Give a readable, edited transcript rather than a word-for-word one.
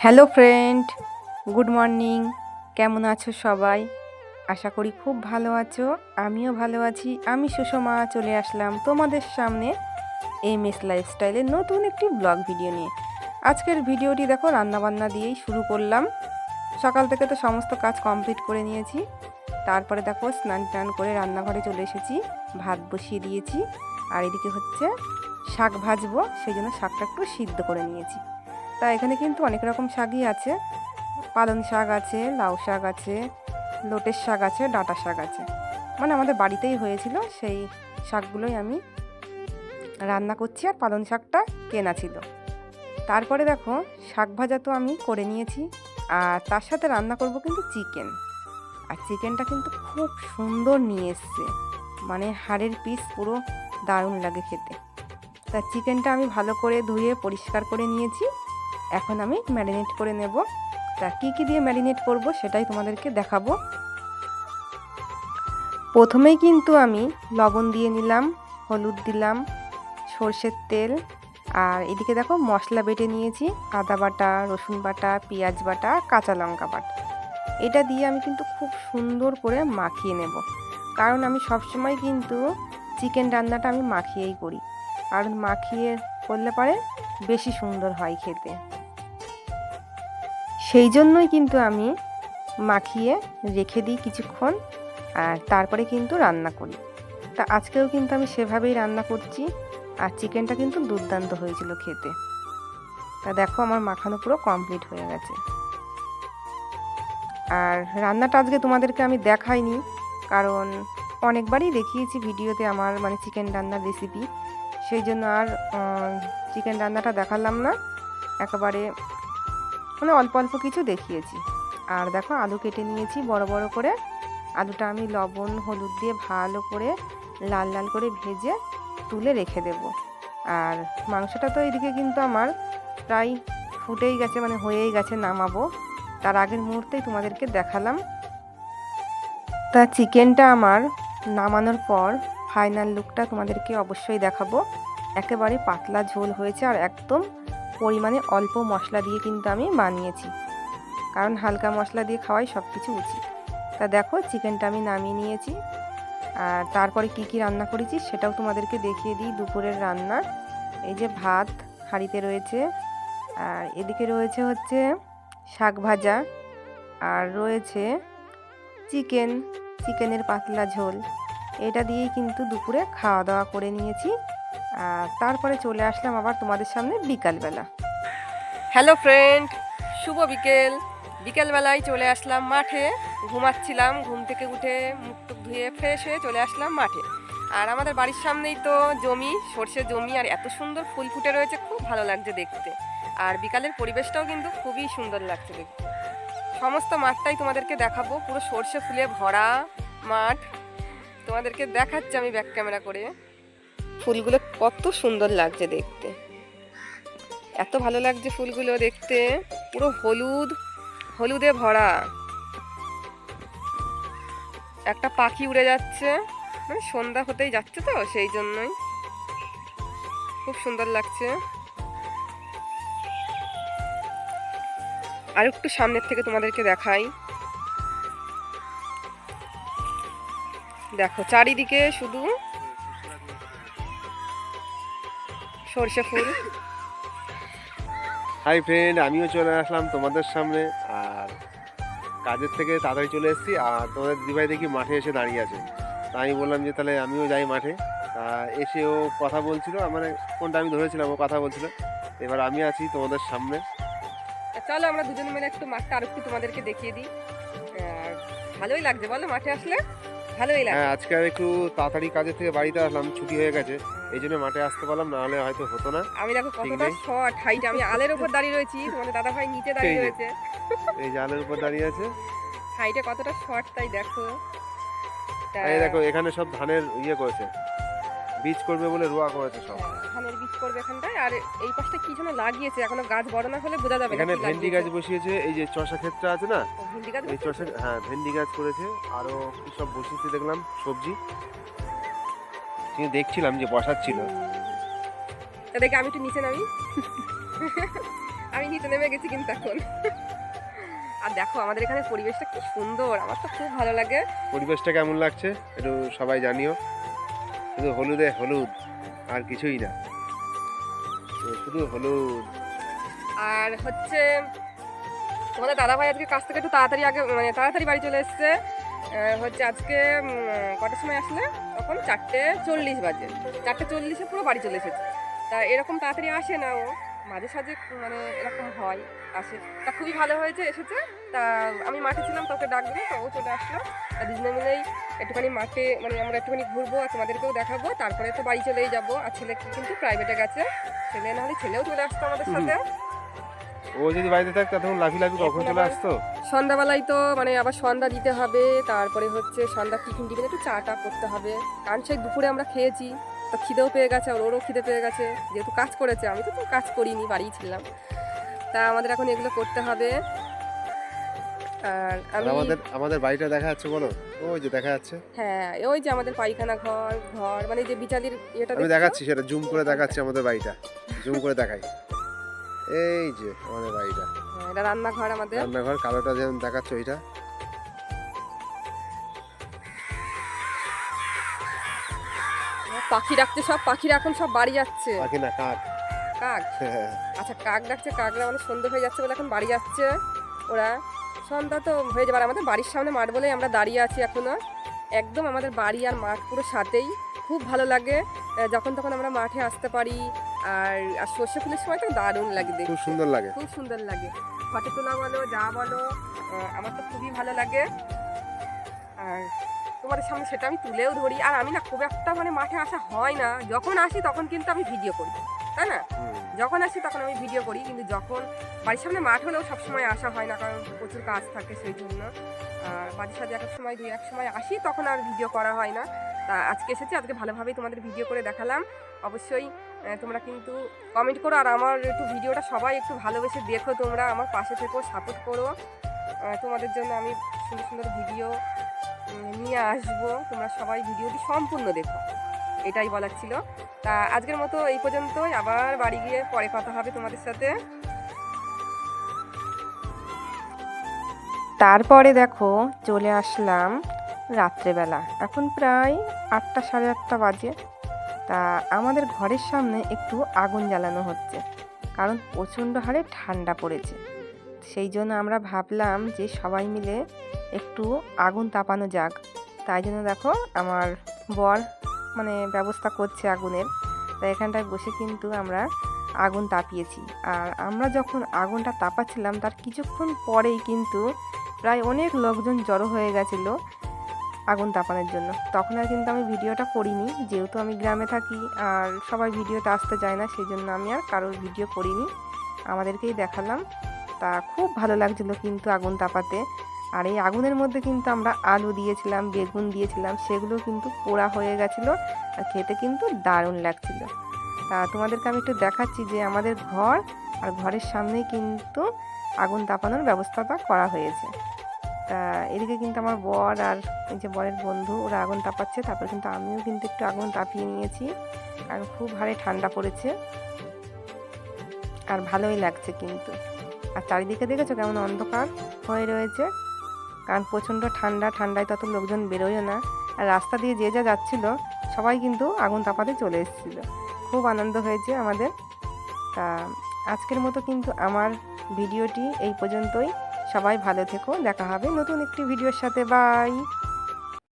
Hello friend, good morning. কেমন আছো সবাই? আশা করি খুব ভালো আছো। আমিও ভালো আছি। আমি সুষমা চলে আসলাম তোমাদের সামনে এমএস লাইফস্টাইলের নতুন একটি ব্লগ ভিডিও নিয়ে। আজকের ভিডিওটি দেখো রান্নাবান্না দিয়েই শুরু করলাম। সকাল থেকে তো সমস্ত কাজ কমপ্লিট করে নিয়েছি। তারপরে দেখো স্নান টান করে রান্নাঘরে চলে এসেছি, ভাত বসিয়ে দিয়েছি। আর এদিকে হচ্ছে শাক ভাজবো, সেই জন্য শাকটা একটু সিদ্ধ করে নিয়েছি। তা এখানে কিন্তু অনেক রকম শাকই আছে। পালং শাক আছে, লাউ শাক আছে, লোটের শাক আছে, ডাঁটা শাক আছে। মানে আমাদের বাড়িতেই হয়েছিল, সেই শাকগুলোই আমি রান্না করছি। আর পালং শাকটা কেনা ছিল। তারপরে দেখো শাক ভাজা তো আমি করে নিয়েছি, আর তার সাথে রান্না করব কিন্তু চিকেন। আর চিকেনটা কিন্তু খুব সুন্দর নিয়ে এসছে, মানে হাড়ের পিস পুরো দারুণ লাগে খেতে। তা চিকেনটা আমি ভালো করে ধুয়ে পরিষ্কার করে নিয়েছি। এখন আমি ম্যারিনেট করে নেব। তা কী কী দিয়ে ম্যারিনেট করব সেটাই তোমাদেরকে দেখাবো। প্রথমেই কিন্তু আমি লবণ দিয়ে নিলাম, হলুদ দিলাম, সর্ষের তেল, আর এদিকে দেখো মশলা বেটে নিয়েছি, আদা বাটা, রসুন বাটা, পেঁয়াজ বাটা, কাঁচা লঙ্কা বাটা। এটা দিয়ে আমি কিন্তু খুব সুন্দর করে মাখিয়ে নেব, কারণ আমি সবসময় কিন্তু চিকেন রান্নাটা আমি মাখিয়েই করি। কারণ মাখিয়ে করলে পরে বেশি সুন্দর হয় খেতে। সেই জন্যই কিন্তু আমি মাখিয়ে রেখে দিই কিছুক্ষণ, আর তারপরে কিন্তু রান্না করি। তা আজকেও কিন্তু আমি সেভাবেই রান্না করছি। আর চিকেনটা কিন্তু দুর্দান্ত হয়েছিল খেতে। তা দেখো আমার মাখানো পুরো কমপ্লিট হয়ে গেছে। আর রান্নাটা আজকে তোমাদেরকে আমি দেখাইনি, কারণ অনেকবারই দেখিয়েছি ভিডিওতে আমার মানে চিকেন রান্নার রেসিপি। সেই জন্য আর চিকেন রান্নাটা দেখালাম না, একেবারে মানে অল্প অল্প কিছু দেখিয়েছি। আর দেখো আলু কেটে নিয়েছি বড় বড় করে। আলুটা আমি লবণ হলুদ দিয়ে ভালো করে লাল লাল করে ভেজে তুলে রেখে দেব। আর মাংসটা তো এদিকে কিন্তু আমার প্রায় ফুটেই গেছে, মানে হয়েই গেছে, নামাবো। তার আগের মুহূর্তেই তোমাদেরকে দেখালাম। তা চিকেনটা আমার নামানোর পর ফাইনাল লুকটা তোমাদেরকে অবশ্যই দেখাবো। একেবারে পাতলা ঝোল হয়েছে, আর একদম পরিমাণে অল্প মশলা দিয়ে কিন্তু আমি বানিয়েছি, কারণ হালকা মশলা দিয়ে খাওয়াই সব কিছু উচিত। তা দেখো চিকেনটা আমি নামিয়ে নিয়েছি। আর তারপরে কি কি রান্না করেছি সেটাও তোমাদেরকে দেখিয়ে দিই। দুপুরের রান্না, এই যে ভাত হাঁড়িতে রয়েছে, আর এদিকে রয়েছে হচ্ছে শাক ভাজা, আর রয়েছে চিকেনের পাতলা ঝোল। এটা দিয়েই কিন্তু দুপুরে খাওয়া দাওয়া করে নিয়েছি। আর তারপরে চলে আসলাম আবার তোমাদের সামনে বিকালবেলা। হ্যালো ফ্রেন্ড, শুভ বিকেল। বিকেলবেলায় চলে আসলাম মাঠে। ঘুমাচ্ছিলাম, ঘুম থেকে উঠে মুখ টুক ধুয়ে ফ্রেশ হয়ে চলে আসলাম মাঠে। আর আমাদের বাড়ির সামনেই তো জমি, সর্ষে জমি, আর এত সুন্দর ফুল ফুটে রয়েছে, খুব ভালো লাগছে দেখতে। আর বিকালের পরিবেশটাও কিন্তু খুবই সুন্দর লাগছে দেখতে। সমস্ত মাঠটাই তোমাদেরকে দেখাবো, পুরো সর্ষে ফুলে ভরা মাঠ। তোমাদেরকে দেখাচ্ছি আমি ব্যাক ক্যামেরা করে। ফুলগুলো কত সুন্দর লাগছে দেখতে, এত ভালো লাগছে ফুলগুলো দেখতে, পুরো হলুদ হলুদে ভরা। একটা পাখি উড়ে যাচ্ছে, মানে সন্ধ্যা হতেই যাচ্ছে তো সেই জন্যই খুব সুন্দর লাগছে। আর একটু সামনের থেকে তোমাদেরকে দেখাই। দেখো চারিদিকে শুধু সর্ষে ফুল। হাই ফ্রেন্ড, আমিও চলে আসলাম তোমাদের সামনে। আর কাজের থেকে তাড়াতাড়ি চলে এসেছি, আর তোমাদের দিদিভাই দেখি মাঠে এসে দাঁড়িয়ে আছে। তা আমি বললাম যে তাহলে আমিও যাই মাঠে। তা এসে ও কথা বলছিল, মানে কোনটা আমি ধরেছিলাম, ও কথা বলছিল। এবার আমি আছি তোমাদের সামনে। চলো আমরা দুজন মিলে একটু মাঠটা আর একটু তোমাদেরকে দেখিয়ে দিই। আর ভালোই লাগছে বলো, মাঠে আসলে ভালোই লাগে। হ্যাঁ, আজকে আর একটু তাড়াতাড়ি কাজের থেকে বাড়িতে আসলাম, ছুটি হয়ে গেছে, এই জন্য মাঠে আসতে পারলাম, না হলে হয়তো হতো না। আমি দেখো কতটা শর্ট হাইট, আমি আলের উপর দাঁড়িয়ে রয়েছি, তোমাদের দাদা ভাই নিচে দাঁড়িয়ে রয়েছে। এই জালের উপর দাঁড়িয়ে আছে, হাইটে কতটা শর্ট তাই দেখো। এই দেখো এখানে সব ধানের ইয়ে করেছে, বীজ করবে বলে রোয়া করেছে সব। ধানের বীজ করবে এখানটায়। আর এই পাশটা কি যেন লাগিয়েছে, এখনো গাছ বড় না হলে বোঝা যাবে না। এখানে ভেন্ডি গাছ বসিয়েছে, এই যে চষা ক্ষেত্রে আছে না, ভেন্ডি গাছ, এই চষা, হ্যাঁ ভেন্ডি গাছ করেছে। আরো কি সব বসিয়েছে দেখলাম সবজি, দেখছিলাম যে বসাচ্ছিল। তা দেখে আমি একটু নিচে নামি। আমি নিচে নেমে গেছি কিন্তু এখন। আর দেখো আমাদের এখানে পরিবেশটা কি সুন্দর, আমার তো খুব ভালো লাগে। পরিবেশটা কেমন লাগছে একটু সবাই জানিও। শুধু হলুদে হলুদ, আর কিছুই না, শুধু হলুদ। আর হচ্ছে তোমাদের দাদাভাই আজকে কাছ থেকে একটু তাড়াতাড়ি আগে মানে তাড়াতাড়ি বাড়ি চলে এসছে। হচ্ছে আজকে কটার সময় আসলে, তখন 4:40 বাজে, 4:40-এ পুরো বাড়ি চলে এসেছে। তা এরকম তাড়াতাড়ি আসে না ও, মাঝে সাঝে মানে এরকম হয়, আসে। তা খুবই ভালো হয়েছে এসেছে। তা আমি মাঠে ছিলাম, তোকে ডাক দিল, তো ও চলে আসলো। তা দুজনে মিলেই একটুখানি মাঠে মানে আমরা একটুখানি ঘুরবো আর তোমাদেরকেও দেখাবো, তারপরে তো বাড়ি চলেই যাবো। আর ছেলে কিন্তু প্রাইভেটে গেছে, ছেলে নাহলে ছেলেও চলে আসতো আমাদের সাথে। ও যদি বাড়িতে থাকতো তখন লাফি লাফি কখন চলে আসতো। সন্ধ্যাবেলায় তো মানে আবার সন্ধ্যা দিতে হবে, তারপরে হচ্ছে সন্ধ্যা টিফিন একটু চাটা করতে হবে। কারণ সেই দুপুরে আমরা খেয়েছি, তো খিদেও পেয়ে গেছে, আর ওরও খিদে পেয়ে গেছে, যেহেতু কাজ করেছে। আমি তো কাজ করিনি, বাড়িই ছিলাম। তা আমাদের এখন এগুলো করতে হবে। আর আমি আমাদের বাড়িটা দেখা যাচ্ছে, বলো ওই যে দেখা যাচ্ছে। হ্যাঁ, ওই যে আমাদের পায়খানা ঘর ঘর মানে যে বিচালির ইয়েটা আমি দেখাচ্ছি, সেটা জুম করে দেখাচ্ছি আমাদের বাড়িটা, জুম করে দেখাই। এই যে আমাদের বাড়িটা, এটা রান্নাঘর আমাদের। রান্নাঘর কালোটা যেমন দেখাচ্ছে ওইটা। পাখি ডাকছে, সব পাখিরা এখন সব বাড়ি যাচ্ছে। পাখি না, কাক। কাক, আচ্ছা কাক ডাকছে, কাকরা মানে সন্ধ্যে হয়ে যাচ্ছে বলে এখন বাড়ি যাচ্ছে ওরা। সন্ধ্যা তো হয়ে যাবে। আর আমাদের বাড়ির সামনে মাঠ বলেই আমরা দাঁড়িয়ে আছি এখনো। একদম আমাদের বাড়ি আর মাঠ পুরো সাথেই, খুব ভালো লাগে যখন তখন আমরা মাঠে আসতে পারি। আর সর্ষে ফুলের সময় তো দারুণ লাগে দেখতে, খুব সুন্দর লাগে, খুব সুন্দর লাগে। ফটো তোলা বলো, যা বলো, আমার তো খুবই ভালো লাগে। আর তোমাদের সামনে সেটা আমি তুলেও ধরি। আর আমি না খুব একটা মানে মাঠে আসা হয় না, যখন আসি তখন কিন্তু আমি ভিডিও করি, তাই না? যখন আসি তখন আমি ভিডিও করি, কিন্তু যখন বাড়ির সামনে মাঠ হলেও সবসময় আসা হয় না, কারণ প্রচুর কাজ থাকে সেই জন্য। আর মাঝে সাঝে এক সময় এক সময় আসি, তখন আর ভিডিও করা হয় না। তা আজকে এসেছি, আজকে ভালোভাবেই তোমাদের ভিডিও করে দেখালাম। অবশ্যই তোমরা কিন্তু কমেন্ট করো, আর আমার একটু ভিডিওটা সবাই একটু ভালোবেসে দেখো, তোমরা আমার পাশে থেকেও সাপোর্ট করো। তোমাদের জন্য আমি সুন্দর সুন্দর ভিডিও নিয়ে আসবো, তোমরা সবাই ভিডিওটি সম্পূর্ণ দেখো, এটাই বলার ছিল। তা আজকের মতো এই পর্যন্তই, আবার বাড়ি গিয়ে পরে কথা হবে তোমাদের সাথে। তারপরে দেখো চলে আসলাম রাত্রেবেলা, এখন প্রায় 8টা সাড়ে 8টা বাজে। তা আমাদের ঘরের সামনে একটু আগুন জ্বালানো হচ্ছে, কারণ প্রচণ্ড হারে ঠান্ডা পড়েছে। সেই জন্য আমরা ভাবলাম যে সবাই মিলে একটু আগুন তাপানো যাক। তাই জন্য দেখো আমার বর মানে ব্যবস্থা করছে আগুনের। তাই এখানটায় বসে কিন্তু আমরা আগুন তাপিয়েছি। আর আমরা যখন আগুনটা তাপাচ্ছিলাম তার কিছুক্ষণ পরেই কিন্তু প্রায় অনেক লোকজন জড়ো হয়ে গেছিলো আগুন তাপানোর জন্য। তখন আর কিন্তু আমি ভিডিওটা করিনি, যেহেতু আমি গ্রামে থাকি আর সবাই ভিডিওতে আসতে চায় না, সেই জন্য আমি আর কারোর ভিডিও করিনি, আমাদেরকেই দেখালাম। তা খুব ভালো লাগছিলো কিন্তু আগুন তাপাতে। আর এই আগুনের মধ্যে কিন্তু আমরা আলু দিয়েছিলাম, বেগুন দিয়েছিলাম, সেগুলো কিন্তু পোড়া হয়ে গেছিলো, আর খেতে কিন্তু দারুণ লাগছিল। তা তোমাদেরকে আমি একটু দেখাচ্ছি যে আমাদের ঘর আর ঘরের সামনেই কিন্তু আগুন তাপানোর ব্যবস্থাটা করা হয়েছে। তা এদিকে কিন্তু আমার বর আর এই যে বরের বন্ধু ওরা আগুন তাপাচ্ছে, তারপর কিন্তু আমিও কিন্তু একটু আগুন তাপিয়ে নিয়েছি, কারণ খুব হারে ঠান্ডা পড়েছে আর ভালোই লাগছে কিন্তু। আর চারিদিকে দেখেছো কেমন অন্ধকার হয়ে রয়েছে, কারণ প্রচণ্ড ঠান্ডায় তত লোকজন বেরোয় না। আর রাস্তা দিয়ে যে যা যাচ্ছিল সবাই কিন্তু আগুন তাপাতে চলে এসেছিলো, খুব আনন্দ হয়েছে আমাদের। তা আজকের মতো কিন্তু আমার ভিডিওটি এই পর্যন্তই। সবাই ভালো থেকো, দেখা হবে নতুন একটি ভিডিওর সাথে, বাই।